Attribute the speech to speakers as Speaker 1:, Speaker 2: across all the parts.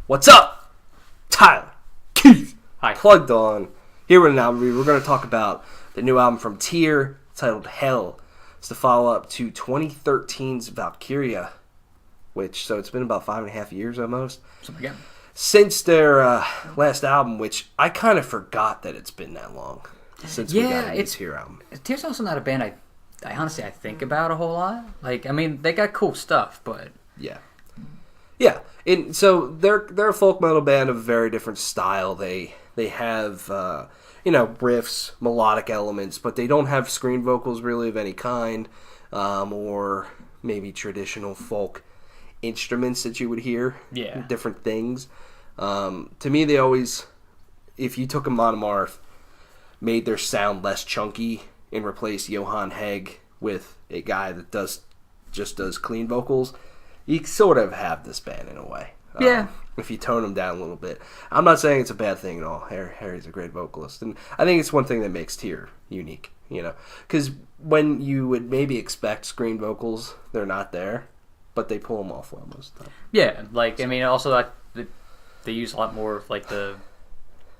Speaker 1: What's up? Tyler, Keith,
Speaker 2: Hi.
Speaker 1: Plugged On. Here with an album review. We're going to talk about the new album from Tyr titled Hell. It's the follow-up to 2013's Valkyria, so it's been about 5.5 years almost. Since their last album, which I kind of forgot that it's been that long since we got a new Tyr album.
Speaker 2: Tyr's also not a band I honestly think about a whole lot. Like, I mean, they got cool stuff, but...
Speaker 1: Yeah. And so they're a folk metal band of a very different style. They have riffs, melodic elements, but they don't have screen vocals really of any kind, or maybe traditional folk instruments that you would hear.
Speaker 2: Yeah.
Speaker 1: Different things. To me, they always, if you took a Monomarth, made their sound less chunky and replaced Johan Hegg with a guy that just does clean vocals, you sort of have this band in a way.
Speaker 2: Yeah.
Speaker 1: If you tone them down a little bit. I'm not saying it's a bad thing at all. Harry's a great vocalist. And I think it's one thing that makes Tyr unique, Because when you would maybe expect screen vocals, they're not there, but they pull them off well most of the time.
Speaker 2: Yeah, I mean, also they use a lot more of, the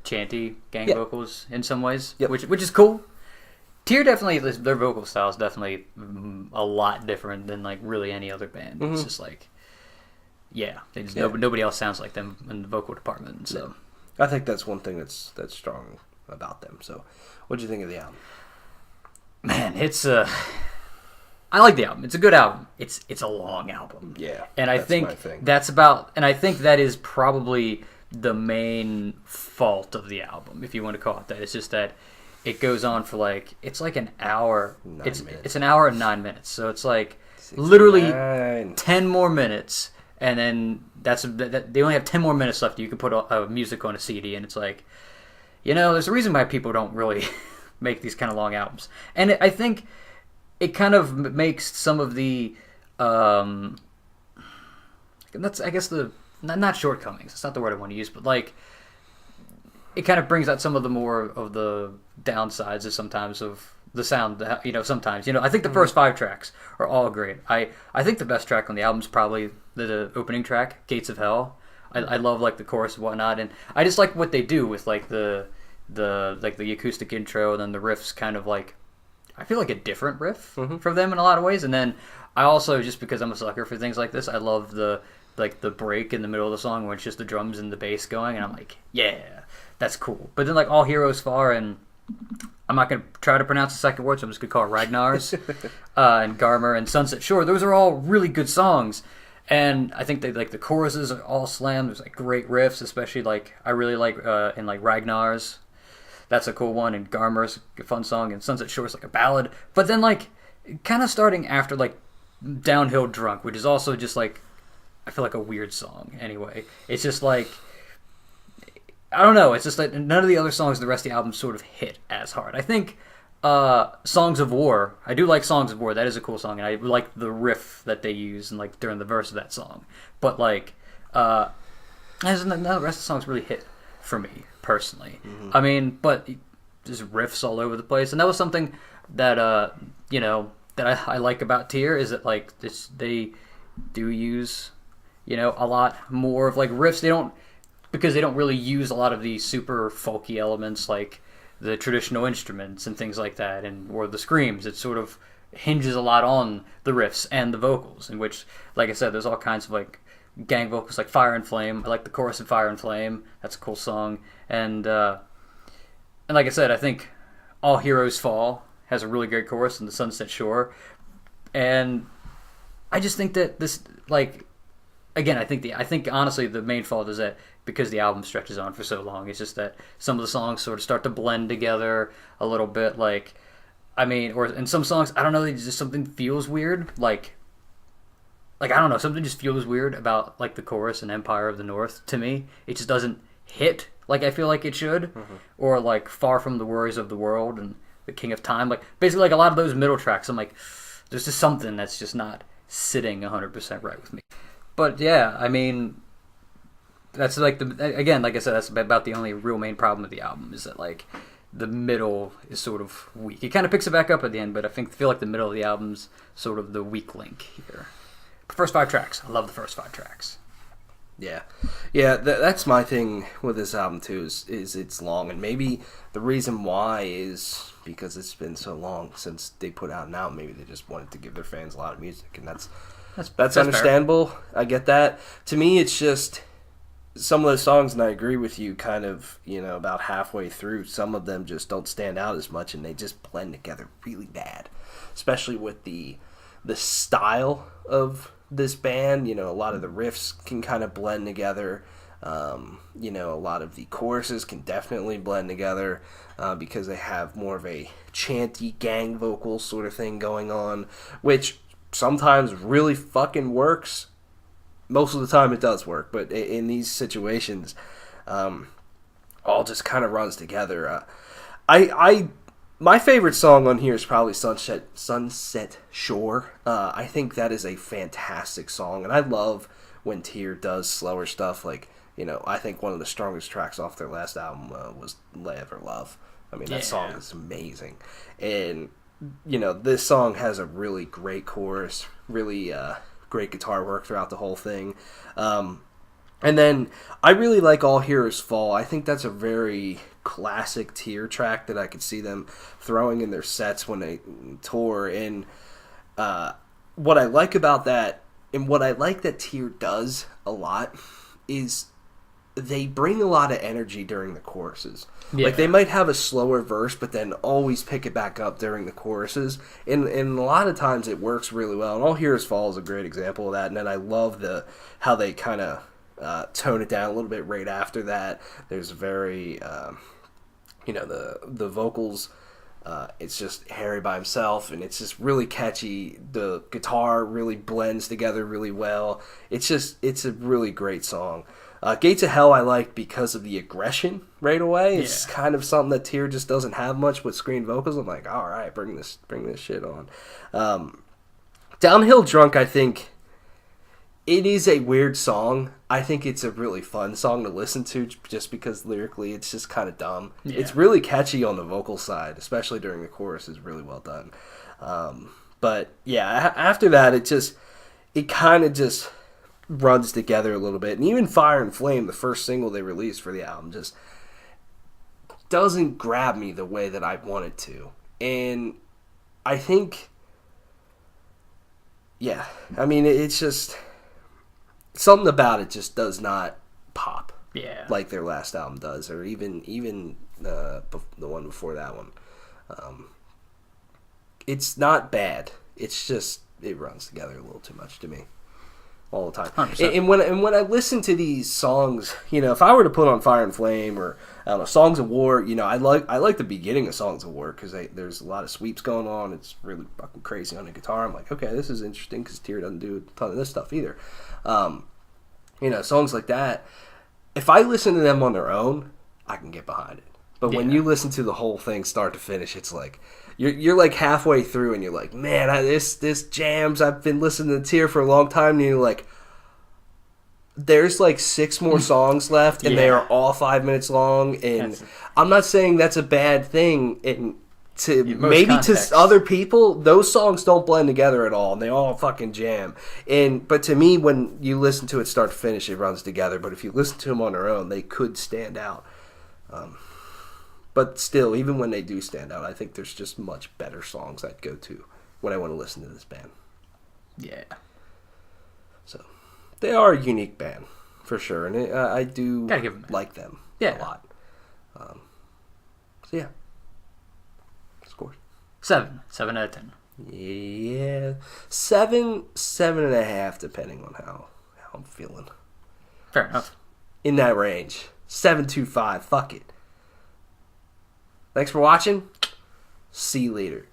Speaker 2: chanty gang vocals in some ways, which is cool. Tyr definitely, their vocal style is definitely a lot different than really any other band. Mm-hmm. It's just nobody else sounds like them in the vocal department. So
Speaker 1: I think that's one thing that's strong about them. So what do you think of the album?
Speaker 2: Man, I like the album. It's a good album. It's a long album.
Speaker 1: Yeah,
Speaker 2: and I think I think that is probably the main fault of the album, if you want to call it that. It's just that it goes on for it's an hour. It's an hour and 9 minutes. So it's literally 10 more minutes, and then they only have 10 more minutes left. You can put music on a CD, and it's there's a reason why people don't really make these kind of long albums, and I think it kind of makes some of the that's I guess the not shortcomings. It's not the word I want to use, but it kind of brings out some of the more of the downsides of sometimes of the sound. Sometimes I think the first 5 tracks are all great. I think the best track on the album is probably the opening track, Gates of Hell. I love the chorus and whatnot, and I just like what they do with the acoustic intro, and then the riffs kind of I feel like a different riff from them in a lot of ways. And then I also, just because I'm a sucker for things like this, I love the break in the middle of the song where it's just the drums and the bass going, and I'm yeah, that's cool. But then All Heroes Far, and I'm not going to try to pronounce the second word, so I'm just going to call it Ragnar's, and Garmer and Sunset Shore. Those are all really good songs. And I think they the choruses are all slammed. There's great riffs, especially I really like in Ragnar's. That's a cool one, and Garmer's a fun song, and Sunset Shore is a ballad. But then kind of starting after Downhill Drunk, which is also just I feel a weird song anyway. It's just I don't know. It's just none of the other songs, the rest of the album sort of hit as hard. I think Songs of War. I do like Songs of War. That is a cool song, and I like the riff that they use and during the verse of that song. But none of the rest of the songs really hit for me personally. Mm-hmm. I mean, but just riffs all over the place, and that was something that that I like about Tyr, is that they do use a lot more of riffs. Because they don't really use a lot of these super folky elements like the traditional instruments and things like that, or the screams. It sort of hinges a lot on the riffs and the vocals, in which, like I said, there's all kinds of gang vocals like Fire and Flame. I like the chorus of Fire and Flame. That's a cool song. And like I said, I think All Heroes Fall has a really great chorus in the Sunset Shore. And I just think that this again, I think honestly the main fault is that because the album stretches on for so long, it's just that some of the songs sort of start to blend together a little bit. Or in some songs, I don't know, just something feels weird. I don't know, something just feels weird about the chorus in Empire of the North to me. It just doesn't hit I feel like it should. Mm-hmm. Or Far From the Worries of the World and The King of Time. Basically a lot of those middle tracks, I'm there's just something that's just not sitting 100% right with me. But yeah, I mean, that's again, like I said, that's about the only real main problem with the album, is that the middle is sort of weak. It kind of picks it back up at the end, but I feel like the middle of the album's sort of the weak link here. The first 5 tracks, I love the first 5 tracks.
Speaker 1: Yeah, yeah. That's my thing with this album too. Is it's long, and maybe the reason why is because it's been so long since they put out an album. Maybe they just wanted to give their fans a lot of music, and that's understandable. Fair. I get that. To me, it's just some of those songs, and I agree with you. Kind of, about halfway through, some of them just don't stand out as much, and they just blend together really bad, especially with the style of this band. A lot of the riffs can kind of blend together. A lot of the choruses can definitely blend together because they have more of a chanty gang vocal sort of thing going on, which sometimes really fucking works. Most of the time it does work, but in these situations, all just kind of runs together. My favorite song on here is probably Sunset Shore. I think that is a fantastic song, and I love when Tyr does slower stuff. Like, I think one of the strongest tracks off their last album was Lay Ever Love. I mean, that song is amazing. And, this song has a really great chorus, really great guitar work throughout the whole thing. And then I really like All Heroes Fall. I think that's a very classic Tyr track that I could see them throwing in their sets when they tour. And what I like about that, and what I like that Tyr does a lot, is they bring a lot of energy during the choruses. Yeah. Like, they might have a slower verse, but then always pick it back up during the choruses. And a lot of times it works really well. And All Heroes Fall is a great example of that. And then I love how they kind of tone it down a little bit right after that. There's very, the vocals, it's just Harry by himself, and it's just really catchy. The guitar really blends together really well. It's a really great song. Gates of Hell I like because of the aggression right away. It's kind of something that Tyr just doesn't have much with screen vocals. I'm like, all right, bring this shit on. Downhill Drunk, I think it is a weird song. I think it's a really fun song to listen to just because lyrically it's just kind of dumb. Yeah. It's really catchy on the vocal side, especially during the chorus is really well done. But yeah, after that it kind of just runs together a little bit. And even Fire and Flame, the first single they released for the album, just doesn't grab me the way that I want it to. And I think, it's just something about it just does not pop like their last album does, or even the one before that one. It's not bad. It's just it runs together a little too much to me all the time. And when I listen to these songs, if I were to put on Fire and Flame or I don't know, Songs of War, I like the beginning of Songs of War because there's a lot of sweeps going on. It's really fucking crazy on the guitar. I'm like, okay, this is interesting because Tyr doesn't do a ton of this stuff either. Songs like that, if I listen to them on their own, I can get behind it. But when you listen to the whole thing start to finish, it's like you're like halfway through and you're like, man, this jams. I've been listening to Tyr for a long time, and you're like, there's like 6 more songs left, and they are all 5 minutes long. And I'm not saying that's a bad thing. And to other people, those songs don't blend together at all, and they all fucking jam. But to me, when you listen to it start to finish, it runs together. But if you listen to them on their own, they could stand out. But still, even when they do stand out, I think there's just much better songs I'd go to when I want to listen to this band. Yeah. So, they are a unique band, for sure. And I do like them a lot. So, yeah. Scores.
Speaker 2: 7 out of 10.
Speaker 1: Yeah. 7.5, depending on how I'm feeling.
Speaker 2: Fair enough.
Speaker 1: In that range. 7.25. Fuck it. Thanks for watching. See you later.